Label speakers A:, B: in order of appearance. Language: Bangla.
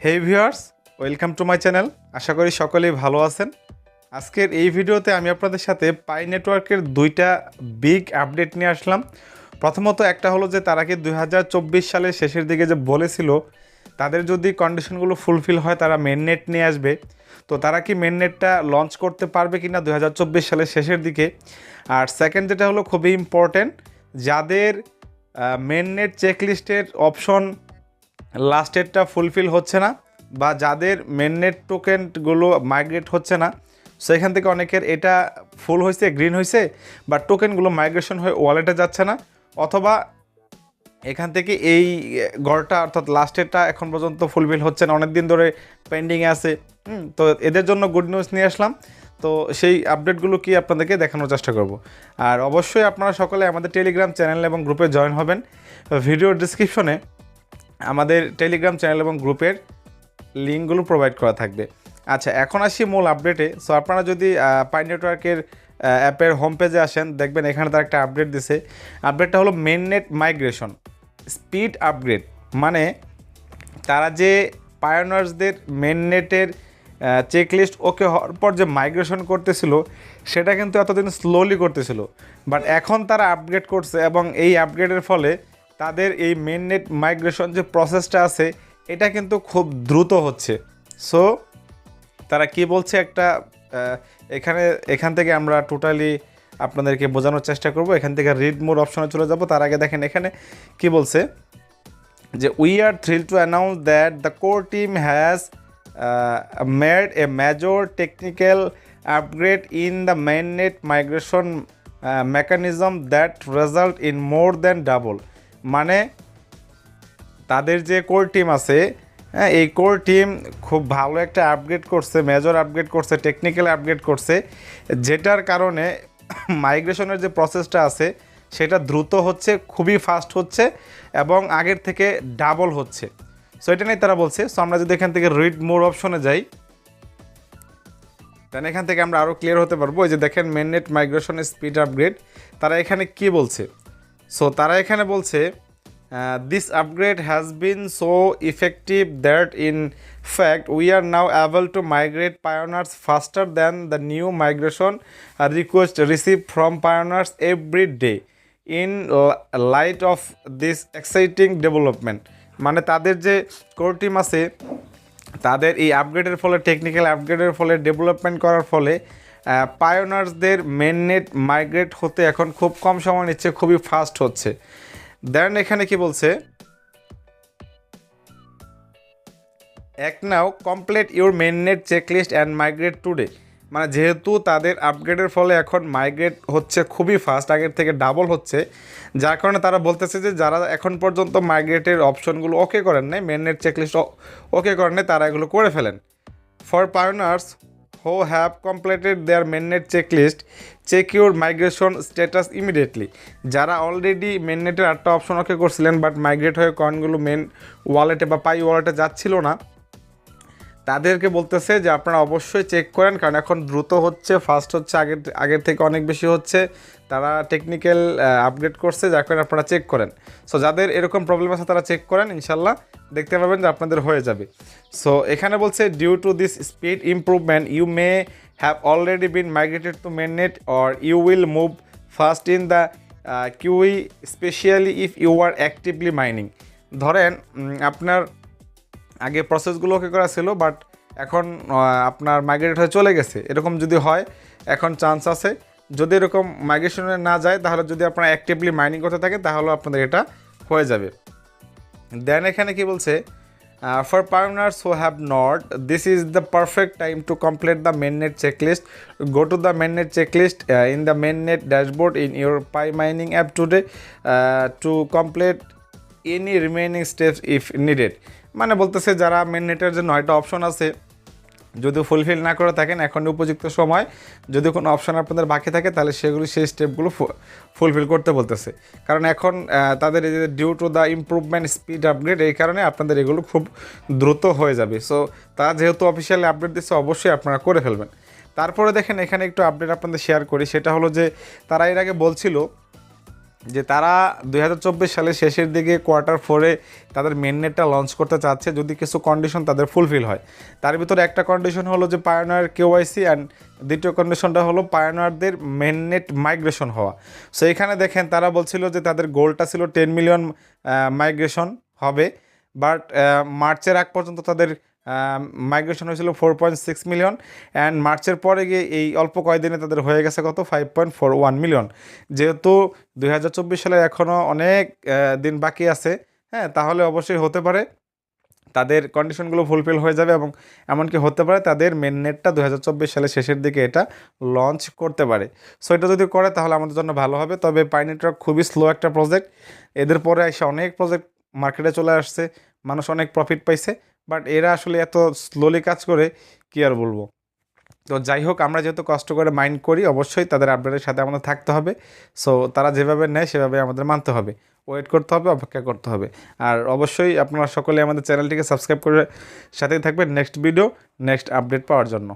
A: Hey viewers, welcome to my channel. আশা করি সকলেই ভালো আছেন। আজকের এই ভিডিওতে আমি আপনাদের সাথে পাই নেটওয়ার্কের দুইটা বিগ আপডেট নিয়ে আসলাম। প্রথমত একটা হলো যে তারা কি 2024 সালের শেষের দিকে যে বলেছিল তাদের যদি কন্ডিশনগুলো ফুলফিল হয় তারা মেন নেট নিয়ে আসবে, তো তারা কি মেন নেটটা লঞ্চ করতে পারবে কি না 2024 সালের শেষের দিকে। আর সেকেন্ড যেটা হলো খুবই ইম্পর্টেন্ট, যাদের মেন নেট চেকলিস্টের অপশন লাস্টেরটা ফুলফিল হচ্ছে না বা যাদের মেননেট টোকেনগুলো মাইগ্রেট হচ্ছে না, সেখান থেকে অনেকের এটা ফুল হয়েছে, গ্রিন হয়েছে, বা টোকেনগুলো মাইগ্রেশন হয়ে ওয়ালেটে যাচ্ছে না, অথবা এখান থেকে এই গড়টা অর্থাৎ লাস্টেরটা এখন পর্যন্ত ফুলফিল হচ্ছে না, অনেক দিন ধরে পেন্ডিংয়ে আছে। তো এদের জন্য গুড নিউজ নিয়ে আসলাম। তো সেই আপডেটগুলো কি আপনাদেরকে দেখানোর চেষ্টা করব। আর অবশ্যই আপনারা সকলে আমাদের টেলিগ্রাম চ্যানেল এবং গ্রুপে জয়েন হবেন। ভিডিওর ডিসক্রিপশনে আমাদের টেলিগ্রাম চ্যানেল এবং গ্রুপের লিঙ্কগুলো প্রোভাইড করা থাকবে। আচ্ছা, এখন আসি মূল আপডেটে। সো আপনারা যদি পাই নেটওয়ার্কের অ্যাপের হোম পেজে আসেন, দেখবেন এখানে তার একটা আপডেট দিছে। আপডেটটা হলো main net migration speed upgrade. মানে তারা যে পায়োনিয়ার্সদের মেন নেটের চেকলিস্ট ওকে হওয়ার পর যে মাইগ্রেশন করতেছিল সেটা কিন্তু এতদিন স্লোলি করতেছিল, বাট এখন তারা আপগ্রেড করছে এবং এই আপগ্রেডের ফলে তাদের এই মেন নেট মাইগ্রেশন যে প্রসেসটা আছে এটা কিন্তু খুব দ্রুত হচ্ছে। সো তারা কি বলছে একটা এখান থেকে আমরা টোটালি আপনাদেরকে বোঝানোর চেষ্টা করব। এখান থেকে রিড মোড অপশনে চলে যাব। তার আগে দেখেন এখানে কি বলছে যে we are thrill to announce that the core team has made a major technical upgrade in the mainnet migration mechanism that result in more than double। মানে তাদের যে কোর টিম আছে, হ্যাঁ, এই কোর টিম খুব ভালো একটা আপগ্রেড করছে, মেজর আপগ্রেড করছে, টেকনিক্যাল আপগ্রেড করছে, যেটার কারণে মাইগ্রেশনের যে প্রসেসটা আছে সেটা দ্রুত হচ্ছে, খুবই ফাস্ট হচ্ছে এবং আগের থেকে ডাবল হচ্ছে। সো এটা নিয়ে তারা বলছে। সো আমরা যদি এখান থেকে রিড মোর অপশনে যাই, দেন এখান থেকে আমরা আরও ক্লিয়ার হতে পারবো। এই যে দেখেন মেননেট মাইগ্রেশনের স্পিড আপগ্রেড, তারা এখানে কি বলছে। সো তারা এখানে বলছে this upgrade has been so effective that in fact we are now able to migrate pioneers faster than the new migration request received from pioneers every day in light of this exciting development। মানে তাদের যে কোর টিম আছে তাদের এই আপগ্রেডের ফলে, টেকনিক্যাল আপগ্রেডের ফলে, ডেভেলপমেন্ট করার ফলে পায়োনিয়ার্সদের মেননেট মাইগ্রেট হতে এখন খুব কম সময় নিচ্ছে, খুবই ফাস্ট হচ্ছে। দেন এখানে কি বলছে, act now complete your mainnet checklist and migrate today. মানে যেহেতু তাদের আপগ্রেডের ফলে এখন মাইগ্রেট হচ্ছে খুবই ফাস্ট, আগের থেকে ডাবল হচ্ছে, যার কারণে তারা বলতেছে যে যারা এখন পর্যন্ত মাইগ্রেটের অপশনগুলো ওকে করেন নাই, মেননেট চেকলিস্ট ওকে করেন নাই, তারা এগুলো করে ফেলেন। For pioneers who have completed their mainnet checklist, check your migration status immediately। যারা অলরেডি মেননেটের 8টা অপশন ওকে করছিলেন বাট মাইগ্রেট হয়ে কয়েনগুলো মেন ওয়ালেটে বা পাই ওয়ালেটে যাচ্ছিল না, তাদেরকে বলতেছে যে আপনারা অবশ্যই চেক করেন, কারণ এখন দ্রুত হচ্ছে, ফাস্ট হচ্ছে, আগের থেকে অনেক বেশি হচ্ছে। তারা টেকনিক্যাল আপগ্রেড করছে, যার কারণে আপনারা চেক করেন। সো যাদের এরকম প্রবলেম আছে তারা চেক করেন, ইনশাল্লাহ দেখতে পাবেন যে আপনাদের হয়ে যাবে। সো এখানে বলছে due to this speed improvement you may have already been migrated to mainnet or you will move fast in the queue specially if you are actively mining. ধরেন আপনার আগে প্রসেসগুলো ওকে করা ছিল বাট এখন আপনার মাইগ্রেট হয়ে চলে গেছে, এরকম যদি হয় এখন চান্স আছে। যদি এরকম মাইগ্রেশনে না যায় তাহলে যদি আপনারা অ্যাক্টিভলি মাইনিং করতে থাকেন তাহলে আপনাদের এটা হয়ে যাবে। দেন এখানে কি বলছে, for pioneers who have not, this is the perfect time to complete the mainnet checklist. Go to the mainnet checklist in the mainnet dashboard in your Pi mining app today to complete any remaining steps if needed. মানে বলতেছে যারা মেননেটের যে 9টা অপশন আছে যদি ফুলফিল না করে থাকেন, এখন উপযুক্ত সময়, যদি কোনো অপশন আপনাদের বাকি থাকে তাহলে সেই স্টেপগুলো ফুলফিল করতে বলতেছে। কারণ এখন তাদের এই যে due to the improvement speed upgrade, এই কারণে আপনাদের এগুলো খুব দ্রুত হয়ে যাবে। সো তারা যেহেতু অফিসিয়ালি আপডেট দিচ্ছে অবশ্যই আপনারা করে ফেলবেন। তারপরে দেখেন এখানে একটু আপডেট আপনাদের শেয়ার করি, সেটা হলো যে তারা এর আগে বলছিল যে তারা 2024 সালের শেষের দিকে Q4-এ তাদের মেইননেটটা লঞ্চ করতে চাচ্ছে যদি কিছু কন্ডিশন তাদের ফুলফিল হয়। তার ভিতরে একটা কন্ডিশন হলো যে পায়োনিয়ার কেওয়াইসি, অ্যান্ড দ্বিতীয় কন্ডিশনটা হলো পায়োনিয়ারদের মেইননেট মাইগ্রেশন হওয়া। সো এখানে দেখেন তারা বলছিল যে তাদের গোলটা ছিল 10 মিলিয়ন মাইগ্রেশন হবে, বাট মার্চের আগ পর্যন্ত তাদের মাইগ্রেশন হয়েছিল 4.6 মিলিয়ন, অ্যান্ড মার্চের পরে গিয়ে এই অল্প কয়েকদিনে তাদের হয়ে গেছে কত 5.41 মিলিয়ন। যেহেতু 2024 সালের এখনও অনেক দিন বাকি আছে, হ্যাঁ, তাহলে অবশ্যই হতে পারে তাদের কন্ডিশনগুলো ফুলফিল হয়ে যাবে, এবং এমনকি হতে পারে তাদের মেন নেটটা 2024 সালের শেষের দিকে এটা লঞ্চ করতে পারে। সো এটা যদি করে তাহলে আমাদের জন্য ভালো হবে। তবে পাই নেটওয়ার্ক খুবই স্লো একটা প্রজেক্ট, এদের পরে এসে অনেক প্রজেক্ট মার্কেটে চলে আসছে, মানুষ অনেক প্রফিট পাইছে, বাট এরা আসলে এত স্লোলি কাজ করে কি আর বলবো। তো যাই হোক, আমরা যেহেতু কষ্ট করে মাইন্ড করি অবশ্যই তাদের আপডেটের সাথে আমাদের থাকতে হবে। সো তারা যেভাবে নেয় সেভাবে আমাদের মানতে হবে, ওয়েট করতে হবে, অপেক্ষা করতে হবে। আর অবশ্যই আপনারা সকলে আমাদের চ্যানেলটিকে সাবস্ক্রাইব করে সাথেই থাকবেন নেক্সট ভিডিও নেক্সট আপডেট পাওয়ার জন্য।